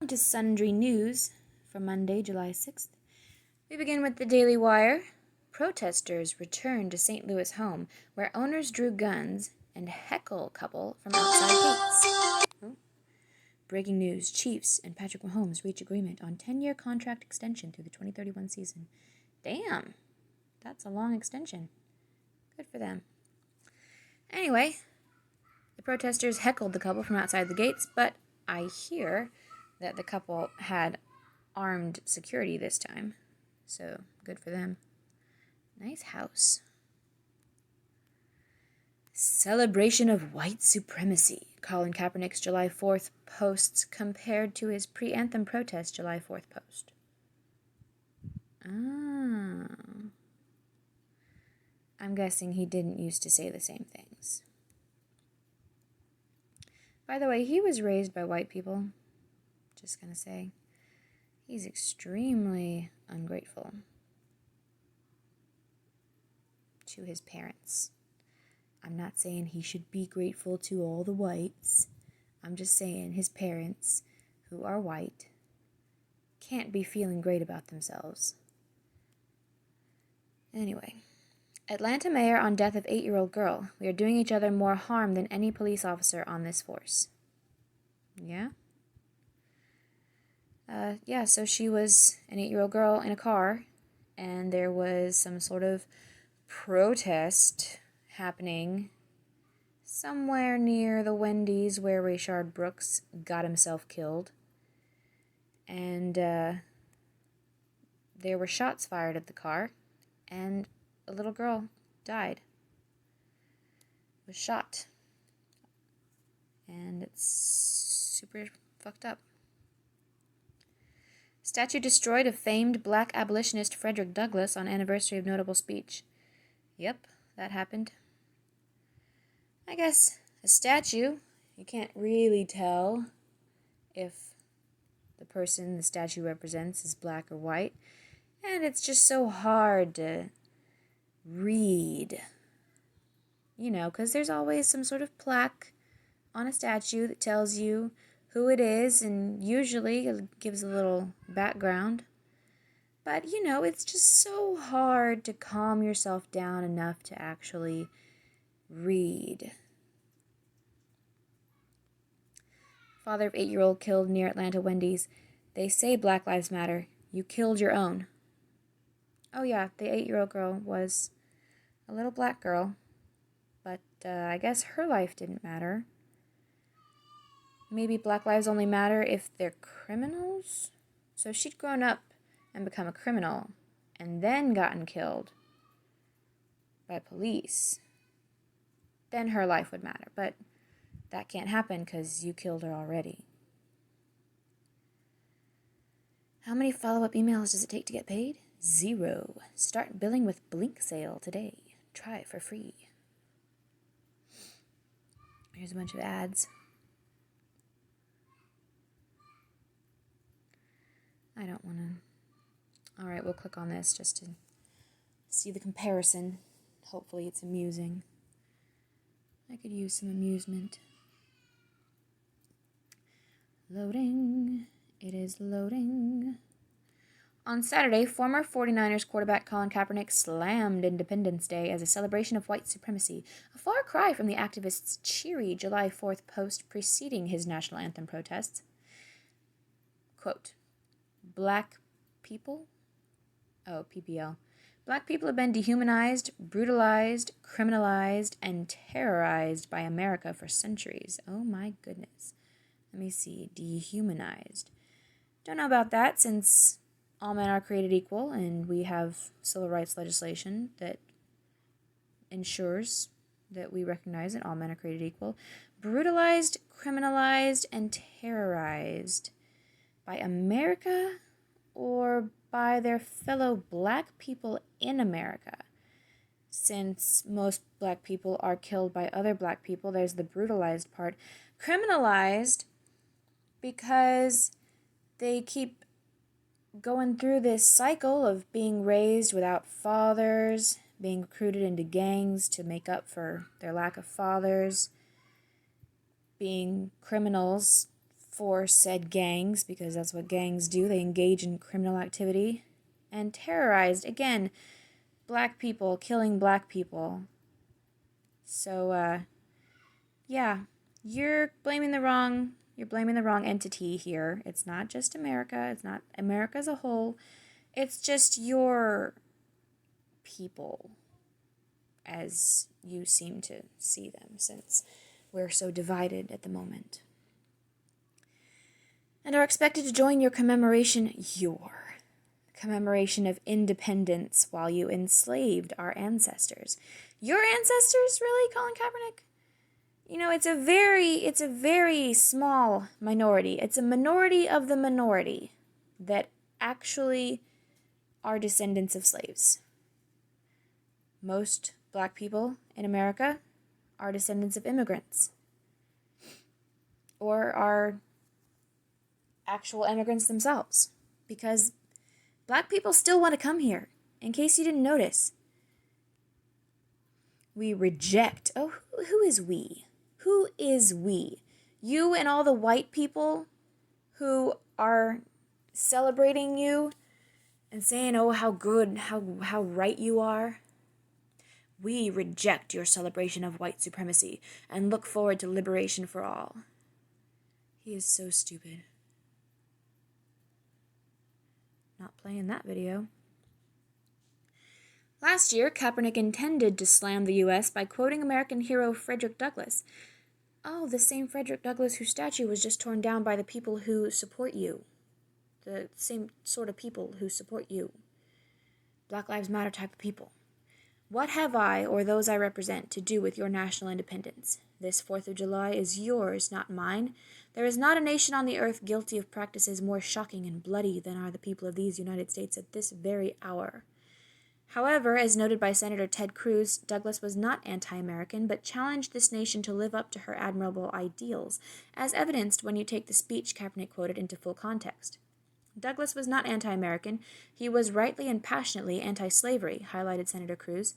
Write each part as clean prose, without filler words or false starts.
Welcome to Sundry News for Monday, July 6th. We begin with the Daily Wire. Protesters returned to St. Louis home where owners drew guns and heckle couple from outside gates. Breaking news, Chiefs and Patrick Mahomes reach agreement on 10-year contract extension through the 2031 season. Damn, that's a long extension. Good for them. Anyway, the protesters heckled the couple from outside the gates, but I hear that the couple had armed security this time, so good for them. Nice house. Celebration of white supremacy. Colin Kaepernick's July 4th posts compared to his pre-anthem protest July 4th post. I'm guessing he didn't used to say the same things. By the way, he was raised by white people. Just gonna say, he's extremely ungrateful to his parents. I'm not saying he should be grateful to all the whites. I'm just saying his parents, who are white, can't be feeling great about themselves. Anyway, Atlanta mayor on death of 8-year-old girl. We are doing each other more harm than any police officer on this force. Yeah? So she was an 8-year-old girl in a car, and there was some sort of protest happening somewhere near the Wendy's where Rayshard Brooks got himself killed. And there were shots fired at the car, and a little girl died. Was shot. And it's super fucked up. Statue destroyed of famed black abolitionist Frederick Douglass on anniversary of notable speech. Yep, that happened. I guess a statue, you can't really tell if the person the statue represents is black or white. And it's just so hard to read. You know, because there's always some sort of plaque on a statue that tells you who it is, and usually it gives a little background. But, you know, it's just so hard to calm yourself down enough to actually read. Father of 8-year-old killed near Atlanta Wendy's. They say Black Lives Matter. You killed your own. Oh yeah, the 8-year-old girl was a little black girl. But I guess her life didn't matter. Maybe black lives only matter if they're criminals? So if she'd grown up and become a criminal and then gotten killed by police, then her life would matter. But that can't happen because you killed her already. How many follow-up emails does it take to get paid? 0. Start billing with Blink sale today. Try it for free. Here's a bunch of ads. I don't want to. Alright, we'll click on this just to see the comparison. Hopefully it's amusing. I could use some amusement. Loading. It is loading. On Saturday, former 49ers quarterback Colin Kaepernick slammed Independence Day as a celebration of white supremacy, a far cry from the activists' cheery July 4th post preceding his national anthem protests. Quote, Black people? Oh, PPL. Black people have been dehumanized, brutalized, criminalized, and terrorized by America for centuries. Oh my goodness. Let me see. Dehumanized. Don't know about that since all men are created equal and we have civil rights legislation that ensures that we recognize that all men are created equal. Brutalized, criminalized, and terrorized by America or by their fellow black people in America. Since most black people are killed by other black people, there's the brutalized part. Criminalized because they keep going through this cycle of being raised without fathers, being recruited into gangs to make up for their lack of fathers, being criminals for said gangs, because that's what gangs do. They engage in criminal activity, and terrorized, again, black people, killing black people. So, yeah, you're blaming the wrong entity here. It's not just America. It's not America as a whole. It's just your people, as you seem to see them, since we're so divided at the moment. And are expected to join your commemoration of independence while you enslaved our ancestors. Your ancestors, really, Colin Kaepernick? You know, it's a very small minority. It's a minority of the minority that actually are descendants of slaves. Most black people in America are descendants of immigrants, or are actual immigrants themselves, because black people still want to come here, in case you didn't notice. We reject. Oh, who is we? Who is we? You and all the white people who are celebrating you and saying, oh, how good, how right you are. We reject your celebration of white supremacy and look forward to liberation for all. He is so stupid. Not playing that video. Last year, Kaepernick intended to slam the U.S. by quoting American hero Frederick Douglass. Oh, the same Frederick Douglass whose statue was just torn down by the people who support you. The same sort of people who support you. Black Lives Matter type of people. What have I, or those I represent, to do with your national independence? This 4th of July is yours, not mine. There is not a nation on the earth guilty of practices more shocking and bloody than are the people of these United States at this very hour. However, as noted by Senator Ted Cruz, Douglass was not anti-American, but challenged this nation to live up to her admirable ideals, as evidenced when you take the speech Kaepernick quoted into full context. Douglass was not anti-American, he was rightly and passionately anti-slavery, highlighted Senator Cruz.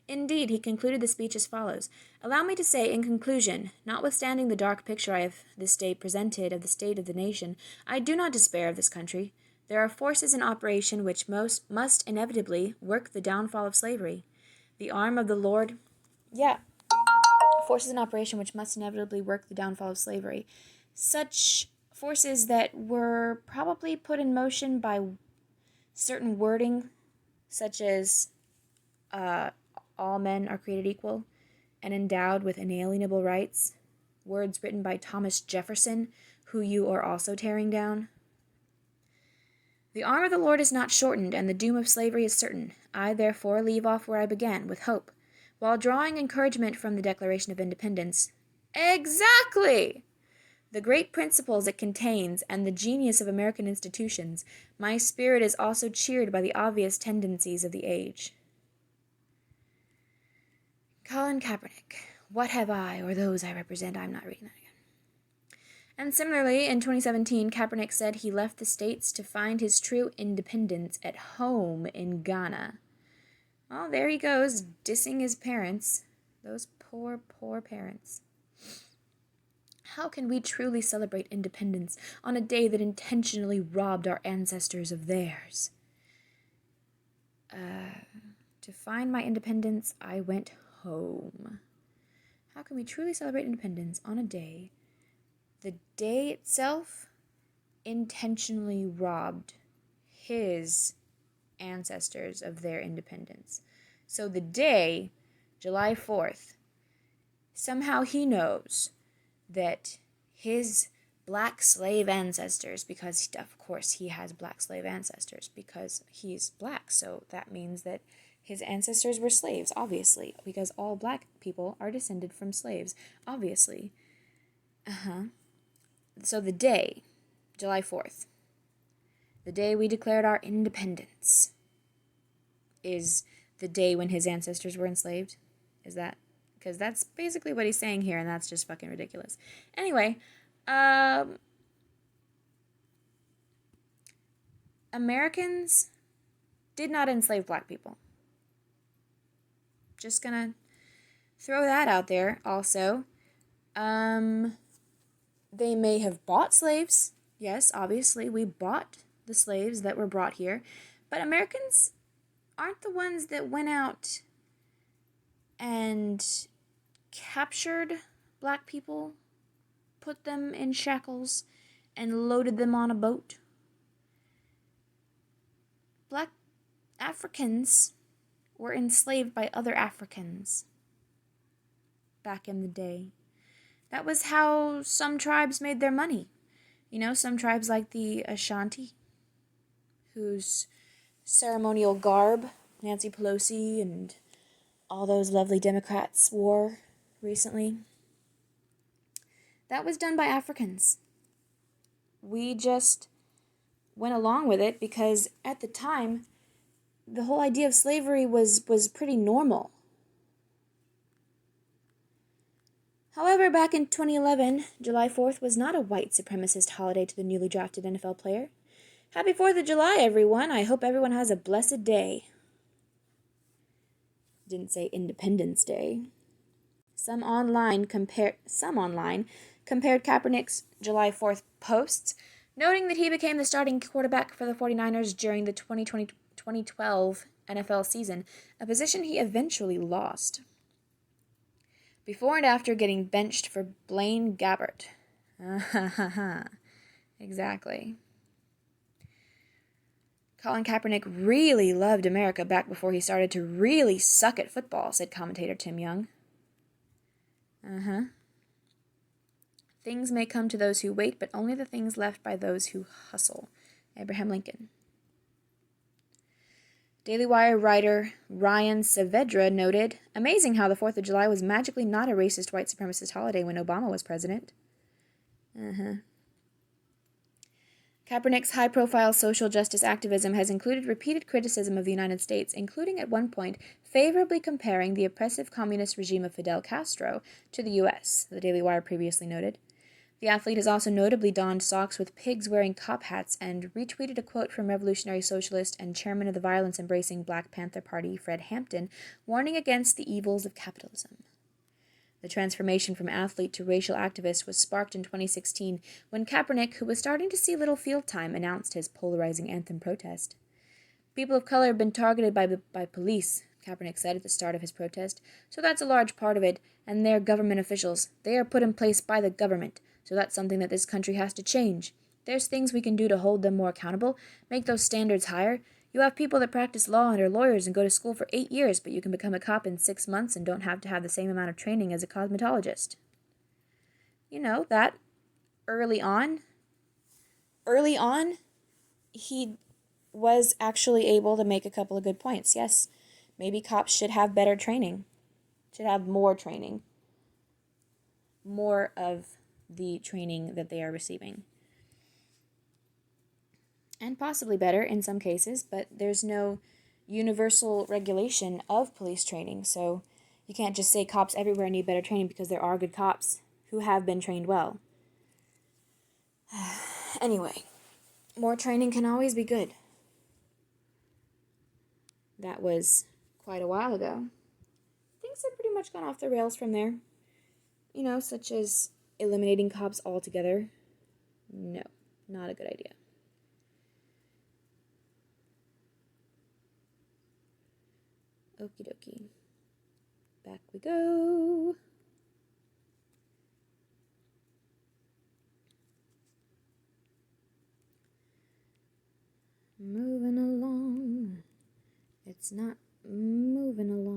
Indeed, he concluded the speech as follows. Allow me to say, in conclusion, notwithstanding the dark picture I have this day presented of the state of the nation, I do not despair of this country. There are forces in operation which must inevitably work the downfall of slavery. The arm of the Lord... forces in operation which must inevitably work the downfall of slavery. Such forces that were probably put in motion by certain wording, such as all men are created equal and endowed with inalienable rights, words written by Thomas Jefferson, who you are also tearing down. The arm of the Lord is not shortened, and the doom of slavery is certain. I, therefore, leave off where I began, with hope, while drawing encouragement from the Declaration of Independence. Exactly! The great principles it contains, and the genius of American institutions, my spirit is also cheered by the obvious tendencies of the age. Colin Kaepernick, what have I, or those I represent? I'm not reading that again. And similarly, in 2017, Kaepernick said he left the States to find his true independence at home in Ghana. Well, there he goes, dissing his parents. Those poor, poor parents. How can we truly celebrate independence on a day that intentionally robbed our ancestors of theirs? To find my independence, I went home. How can we truly celebrate independence on a day, the day itself intentionally robbed his ancestors of their independence? So the day, July 4th, somehow he knows that his black slave ancestors, because of course he has black slave ancestors because he's black, so that means that his ancestors were slaves, obviously, because all black people are descended from slaves, obviously. So the day, July 4th, the day we declared our independence, is the day when his ancestors were enslaved? Is that? Because that's basically what he's saying here, and that's just fucking ridiculous. Anyway, Americans did not enslave black people. Just gonna throw that out there also. They may have bought slaves. Yes, obviously, we bought the slaves that were brought here. But Americans aren't the ones that went out and captured black people, put them in shackles, and loaded them on a boat. Black Africans were enslaved by other Africans back in the day. That was how some tribes made their money. You know, some tribes like the Ashanti, whose ceremonial garb Nancy Pelosi and all those lovely Democrats wore recently. That was done by Africans. We just went along with it because at the time, the whole idea of slavery was pretty normal. However, back in 2011, July 4th was not a white supremacist holiday to the newly drafted NFL player. Happy 4th of July, everyone. I hope everyone has a blessed day. Didn't say Independence Day. Some online compared Kaepernick's July 4th posts, noting that he became the starting quarterback for the 49ers during the 2012 NFL season, a position he eventually lost. Before and after getting benched for Blaine Gabbert. Exactly. Colin Kaepernick really loved America back before he started to really suck at football, said commentator Tim Young. Things may come to those who wait, but only the things left by those who hustle. Abraham Lincoln. Daily Wire writer Ryan Saavedra noted, amazing how the 4th of July was magically not a racist white supremacist holiday when Obama was president. Kaepernick's high-profile social justice activism has included repeated criticism of the United States, including at one point favorably comparing the oppressive communist regime of Fidel Castro to the U.S., the Daily Wire previously noted. The athlete has also notably donned socks with pigs wearing cop hats and retweeted a quote from revolutionary socialist and chairman of the violence-embracing Black Panther Party, Fred Hampton, warning against the evils of capitalism. The transformation from athlete to racial activist was sparked in 2016 when Kaepernick, who was starting to see little field time, announced his polarizing anthem protest. People of color have been targeted by police, Kaepernick said at the start of his protest, so that's a large part of it, and they're government officials. They are put in place by the government. So that's something that this country has to change. There's things we can do to hold them more accountable, make those standards higher. You have people that practice law and are lawyers and go to school for 8 years, but you can become a cop in 6 months and don't have to have the same amount of training as a cosmetologist. You know, that early on, he was actually able to make a couple of good points. Yes, maybe cops should have better training, should have more training, more of the training that they are receiving. And possibly better in some cases, but there's no universal regulation of police training, so you can't just say cops everywhere need better training because there are good cops who have been trained well. Anyway, more training can always be good. That was quite a while ago. Things have pretty much gone off the rails from there. You know, such as eliminating cops altogether. No, not a good idea. Okie dokie. Back we go. Moving along. It's not moving along.